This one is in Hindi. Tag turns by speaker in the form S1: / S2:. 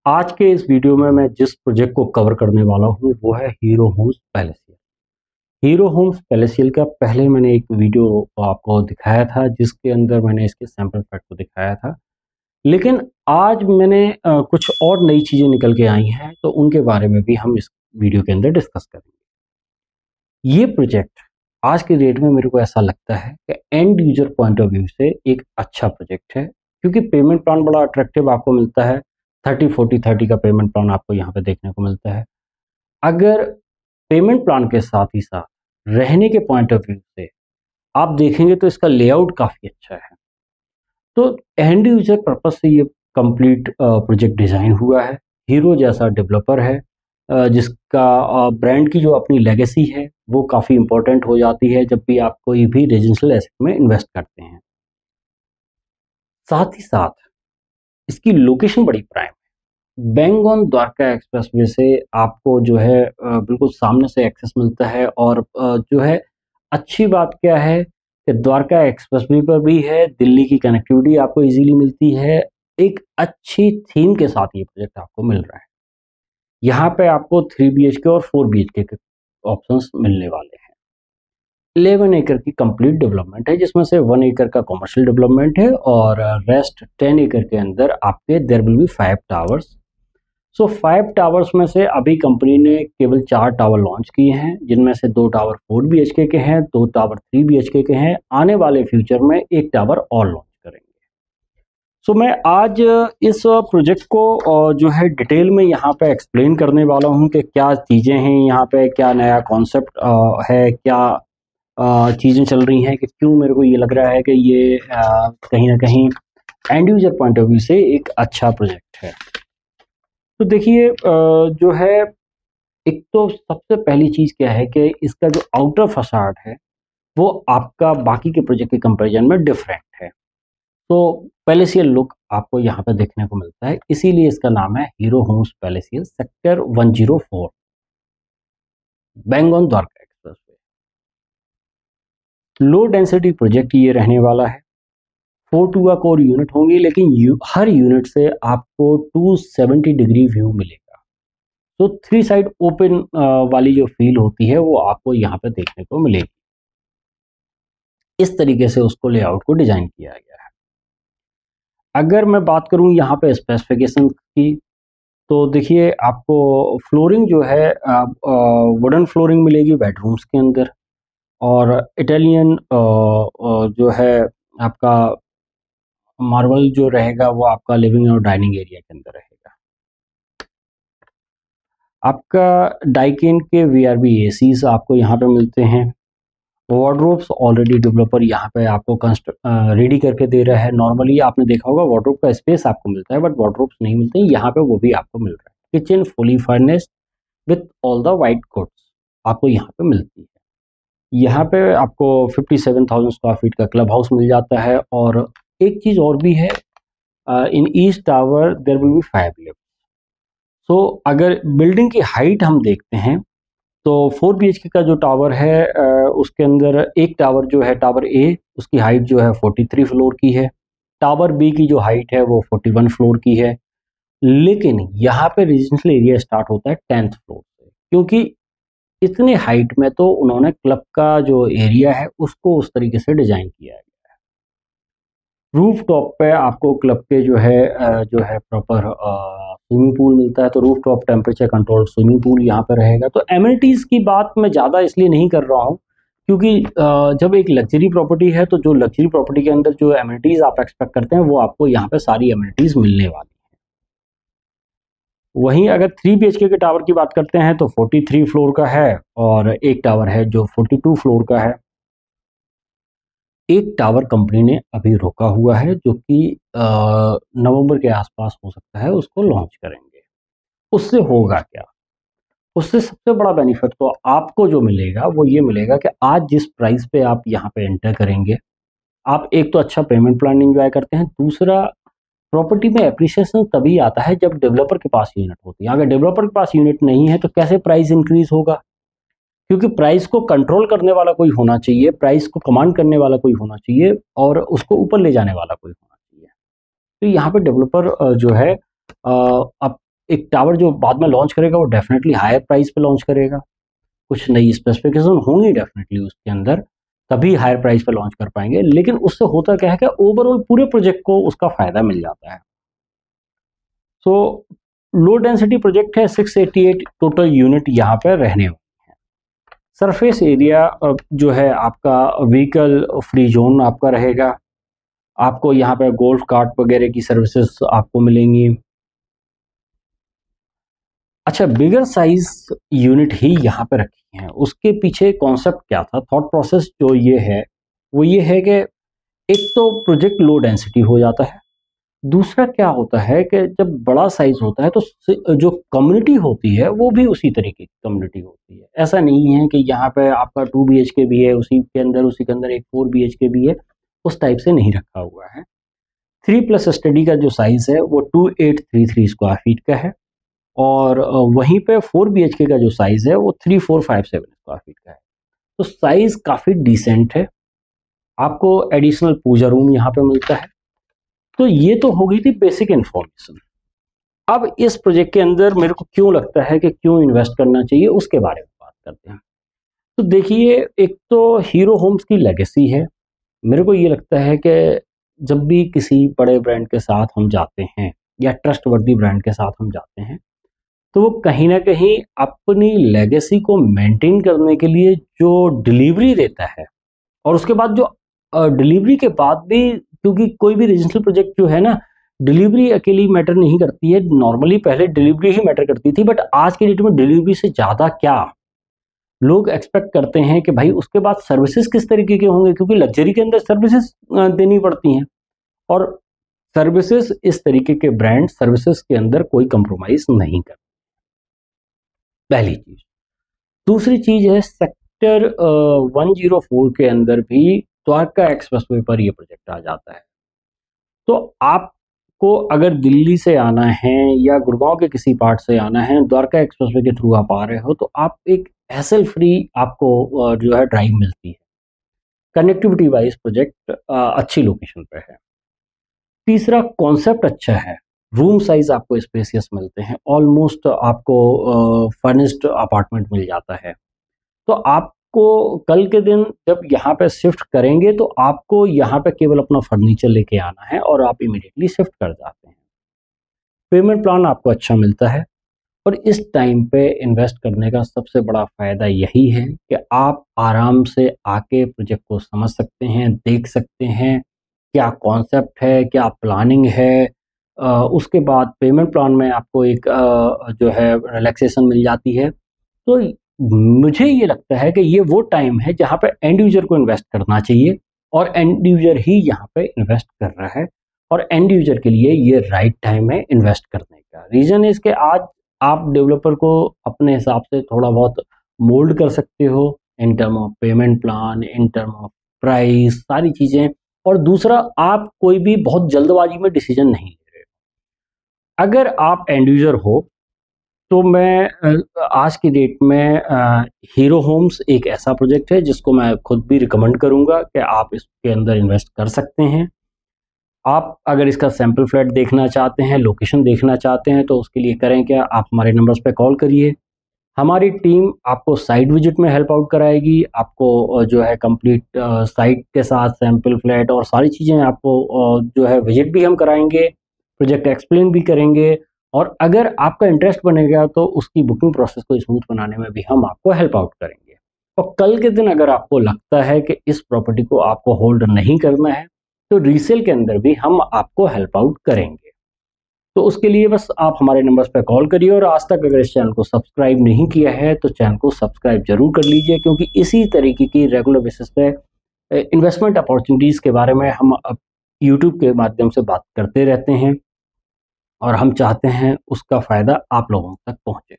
S1: आज के इस वीडियो में मैं जिस प्रोजेक्ट को कवर करने वाला हूँ वो है हीरो होम्स पैलेसियल। हीरो होम्स पैलेसियल का पहले मैंने एक वीडियो आपको दिखाया था जिसके अंदर मैंने इसके सैंपल फ्लैट को दिखाया था। लेकिन आज मैंने कुछ और नई चीज़ें निकल के आई हैं तो उनके बारे में भी हम इस वीडियो के अंदर डिस्कस करेंगे। ये प्रोजेक्ट आज की डेट में मेरे को ऐसा लगता है कि and user point of view से एक अच्छा प्रोजेक्ट है, क्योंकि पेमेंट प्लान बड़ा अट्रैक्टिव आपको मिलता है। 30-40-30 का पेमेंट प्लान आपको यहाँ पे देखने को मिलता है। अगर पेमेंट प्लान के साथ ही साथ रहने के पॉइंट ऑफ व्यू से आप देखेंगे तो इसका लेआउट काफ़ी अच्छा है। तो एंड यूजर पर्पज से ये कंप्लीट प्रोजेक्ट डिज़ाइन हुआ है। हीरो जैसा डेवलपर है जिसका ब्रांड की जो अपनी लेगेसी है वो काफ़ी इंपॉर्टेंट हो जाती है जब भी आप कोई भी रेजिडेंशियल एसेट में इन्वेस्ट करते हैं। साथ ही साथ इसकी लोकेशन बड़ी प्राइम है। बेंगोन द्वारका एक्सप्रेसवे से आपको जो है बिल्कुल सामने से एक्सेस मिलता है। और जो है अच्छी बात क्या है कि द्वारका एक्सप्रेसवे पर भी है, दिल्ली की कनेक्टिविटी आपको इजीली मिलती है। एक अच्छी थीम के साथ ये प्रोजेक्ट आपको मिल रहा है। यहाँ पे आपको 3 BHK और 4 BHK के ऑप्शंस मिलने वाले हैं। 11 एकड़ की कंप्लीट डेवलपमेंट है, जिसमें से 1 एकड़ का कमर्शियल डेवलपमेंट है और रेस्ट 10 एकड़ के अंदर आपके there will be 5 towers. So 5 towers में से अभी कंपनी ने केवल 4 टावर लॉन्च किए हैं, जिनमें से 2 टावर 4 BHK के हैं, 2 टावर 3 BHK के हैं। आने वाले फ्यूचर में 1 टावर और लॉन्च करेंगे। सो मैं आज इस प्रोजेक्ट को जो है डिटेल में यहाँ पे एक्सप्लेन करने वाला हूँ कि क्या चीज़ें हैं यहाँ पे, क्या नया कॉन्सेप्ट है, क्या चीज़ें चल रही हैं, कि क्यों मेरे को ये लग रहा है कि ये कहीं ना कहीं and user point of view से एक अच्छा प्रोजेक्ट है। तो देखिए जो है, एक तो सबसे पहली चीज़ क्या है कि इसका जो आउटर फसाड है वो आपका बाकी के प्रोजेक्ट के कंपैरिजन में डिफरेंट है। तो पैलेसियल लुक आपको यहाँ पे देखने को मिलता है, इसीलिए इसका नाम है हीरो होम्स पैलेसियल सेक्टर 104 बेंगोन Dwarka expressway. Low density project ये रहने वाला है। 4 का कोर यूनिट होंगे, लेकिन हर यूनिट से आपको 270 डिग्री व्यू मिलेगा। तो 3 साइड ओपन वाली जो फील होती है वो आपको यहाँ पे देखने को मिलेगी। इस तरीके से उसको लेआउट को डिजाइन किया गया है। अगर मैं बात करूँ यहाँ पे स्पेसिफिकेशन की, तो देखिए आपको फ्लोरिंग जो है वुडन फ्लोरिंग मिलेगी बेडरूम्स के अंदर। और इटालियन जो है आपका मार्बल जो रहेगा वो आपका लिविंग और डाइनिंग एरिया के अंदर रहेगा। आपका डाइकिन के VRB ACs आपको यहाँ पे मिलते हैं। वार्डरोब्स ऑलरेडी डेवलपर यहाँ पे आपको रेडी करके दे रहा है। नॉर्मली आपने देखा होगा वार्डरोब का स्पेस आपको मिलता है, बट वार्डरोब्स नहीं मिलते हैं, यहाँ पे वो भी आपको मिल रहा है। Kitchen fully furnished with all the white goods आपको यहाँ पे मिलती है। यहाँ पे आपको 57,000 स्क्वायर फीट का क्लब हाउस मिल जाता है। और एक चीज़ और भी है, in east tower there will be 5 lift. So अगर बिल्डिंग की हाइट हम देखते हैं तो 4 BHK का जो टावर है उसके अंदर एक टावर जो है टावर ए, उसकी हाइट जो है 43 फ्लोर की है। टावर बी की जो हाइट है वो 41 फ्लोर की है। लेकिन यहाँ पे रेजिडेंशियल एरिया स्टार्ट होता है 10th फ्लोर से, क्योंकि इतने हाइट में तो उन्होंने क्लब का जो एरिया है उसको उस तरीके से डिजाइन किया है। रूफ टॉप पे आपको क्लब के जो है प्रॉपर स्विमिंग पूल मिलता है। तो roof top temperature control swimming pool यहाँ पर रहेगा। तो एमिनिटीज़ की बात मैं ज़्यादा इसलिए नहीं कर रहा हूँ, क्योंकि जब एक लग्जरी प्रॉपर्टी है तो जो लग्जरी प्रॉपर्टी के अंदर जो एमिनिटीज़ आप एक्सपेक्ट करते हैं वो आपको यहाँ पे सारी एमिनिटीज़ मिलने वाली है। वहीं अगर 3 BHK के टावर की बात करते हैं तो 43 फ्लोर का है, और एक टावर है जो 42 फ्लोर का है। एक टावर कंपनी ने अभी रोका हुआ है जो कि नवंबर के आसपास हो सकता है उसको लॉन्च करेंगे। उससे होगा क्या? उससे सबसे बड़ा बेनिफिट तो आपको जो मिलेगा वो ये मिलेगा कि आज जिस प्राइस पे आप यहाँ पे एंटर करेंगे, आप एक तो अच्छा पेमेंट प्लान एंजॉय करते हैं। दूसरा, प्रॉपर्टी में एप्रिसिएशन तभी आता है जब डेवलपर के पास यूनिट होती है। अगर डेवलपर के पास यूनिट नहीं है तो कैसे प्राइस इंक्रीज होगा? क्योंकि प्राइस को कंट्रोल करने वाला कोई होना चाहिए, प्राइस को कमांड करने वाला कोई होना चाहिए, और उसको ऊपर ले जाने वाला कोई होना चाहिए। तो यहाँ पे डेवलपर जो है अब एक टावर जो बाद में लॉन्च करेगा वो डेफिनेटली हायर प्राइस पे लॉन्च करेगा, कुछ नई स्पेसिफिकेशन होंगी डेफिनेटली उसके अंदर, तभी हायर प्राइस पे लॉन्च कर पाएंगे। लेकिन उससे होता क्या है कि ओवरऑल पूरे प्रोजेक्ट को उसका फायदा मिल जाता है। सो लो डेंसिटी प्रोजेक्ट है, 688 टोटल यूनिट यहाँ पे रहने वाले हैं। सरफेस एरिया जो है आपका व्हीकल फ्री जोन आपका रहेगा, आपको यहाँ पे गोल्फ कार्ट वगैरह की सर्विसेज आपको मिलेंगी। अच्छा, बिगर साइज यूनिट ही यहाँ पे रखी है, उसके पीछे कॉन्सेप्ट क्या था, थॉट प्रोसेस जो ये है वो ये है कि एक तो प्रोजेक्ट लो डेंसिटी हो जाता है, दूसरा क्या होता है कि जब बड़ा साइज होता है तो जो कम्युनिटी होती है वो भी उसी तरीके की कम्युनिटी होती है। ऐसा नहीं है कि यहाँ पे आपका 2 BHK भी है, उसी के अंदर एक 4 BHK भी है, उस टाइप से नहीं रखा हुआ है। 3+ स्टडी का जो साइज है वो 2833 स्क्वायर फीट का है, और वहीं पे 4 BHK का जो साइज है वो 3457 स्क्वायर फीट का है। तो साइज काफ़ी डिसेंट है, आपको एडिशनल पूजा रूम यहाँ पे मिलता है। तो ये तो हो गई थी बेसिक इन्फॉर्मेशन। अब इस प्रोजेक्ट के अंदर मेरे को क्यों लगता है कि क्यों इन्वेस्ट करना चाहिए उसके बारे में बात करते हैं। तो देखिए, एक तो हीरो होम्स की लेगेसी है। मेरे को ये लगता है कि जब भी किसी बड़े ब्रांड के साथ हम जाते हैं या ट्रस्टवर्दी ब्रांड के साथ हम जाते हैं, तो वो कहीं ना कहीं अपनी लेगेसी को मेंटेन करने के लिए जो डिलीवरी देता है, और उसके बाद जो डिलीवरी के बाद भी, क्योंकि कोई भी रीजनल प्रोजेक्ट जो है ना, डिलीवरी अकेली मैटर नहीं करती है। नॉर्मली पहले डिलीवरी ही मैटर करती थी, बट आज के डेट में डिलीवरी से ज़्यादा क्या लोग एक्सपेक्ट करते हैं कि भाई उसके बाद सर्विसेज किस तरीके के होंगे, क्योंकि लग्जरी के अंदर सर्विसेज देनी पड़ती हैं, और सर्विसेज इस तरीके के ब्रांड सर्विसेज के अंदर कोई कंप्रोमाइज नहीं करते, पहली चीज। दूसरी चीज है, सेक्टर 104 के अंदर भी द्वारका एक्सप्रेसवे पर यह प्रोजेक्ट आ जाता है। तो आपको अगर दिल्ली से आना है या गुड़गांव के किसी पार्ट से आना है, द्वारका एक्सप्रेसवे के थ्रू आप आ रहे हो, तो आप एक हैसल फ्री आपको जो है ड्राइव मिलती है। कनेक्टिविटी वाइज प्रोजेक्ट अच्छी लोकेशन पे है। तीसरा, कॉन्सेप्ट अच्छा है, रूम साइज आपको स्पेसियस मिलते हैं, ऑलमोस्ट आपको फर्निश्ड अपार्टमेंट मिल जाता है। तो आपको कल के दिन जब यहाँ पे शिफ्ट करेंगे तो आपको यहाँ पे केवल अपना फर्नीचर लेके आना है और आप इमीडिएटली शिफ्ट कर जाते हैं। पेमेंट प्लान आपको अच्छा मिलता है, और इस टाइम पे इन्वेस्ट करने का सबसे बड़ा फ़ायदा यही है कि आप आराम से आके प्रोजेक्ट को समझ सकते हैं, देख सकते हैं क्या कॉन्सेप्ट है, क्या प्लानिंग है। उसके बाद पेमेंट प्लान में आपको एक जो है रिलैक्सेशन मिल जाती है। तो मुझे ये लगता है कि ये वो टाइम है जहाँ पे एंड यूजर को इन्वेस्ट करना चाहिए, और एंड यूजर ही यहाँ पे इन्वेस्ट कर रहा है, और एंड यूजर के लिए ये राइट टाइम है इन्वेस्ट करने का। रीज़न है इसके, आज आप डेवलपर को अपने हिसाब से थोड़ा बहुत मोल्ड कर सकते हो in term of payment plan, in term of price, सारी चीज़ें। और दूसरा, आप कोई भी बहुत जल्दबाजी में डिसीजन नहीं ले रहे। अगर आप एंड यूजर हो तो मैं आज की डेट में हीरो होम्स एक ऐसा प्रोजेक्ट है जिसको मैं खुद भी रिकमेंड करूंगा कि आप इसके अंदर इन्वेस्ट कर सकते हैं। आप अगर इसका सैम्पल फ्लैट देखना चाहते हैं, लोकेशन देखना चाहते हैं, तो उसके लिए करें क्या, आप हमारे नंबर्स पे कॉल करिए। हमारी टीम आपको साइट विजिट में हेल्प आउट कराएगी, आपको जो है कंप्लीट साइट के साथ सैम्पल फ्लैट और सारी चीज़ें आपको जो है विजिट भी हम कराएंगे, प्रोजेक्ट एक्सप्लेन भी करेंगे, और अगर आपका इंटरेस्ट बनेगा तो उसकी बुकिंग प्रोसेस को स्मूथ बनाने में भी हम आपको हेल्प आउट करेंगे। और कल के दिन अगर आपको लगता है कि इस प्रॉपर्टी को आपको होल्ड नहीं करना है, तो रीसेल के अंदर भी हम आपको हेल्प आउट करेंगे। तो उसके लिए बस आप हमारे नंबर्स पर कॉल करिए, और आज तक अगर इस चैनल को सब्सक्राइब नहीं किया है तो चैनल को सब्सक्राइब जरूर कर लीजिए, क्योंकि इसी तरीके की रेगुलर बेसिस पे इन्वेस्टमेंट अपॉर्चुनिटीज़ के बारे में हम यूट्यूब के माध्यम से बात करते रहते हैं, और हम चाहते हैं उसका फ़ायदा आप लोगों तक पहुँचे।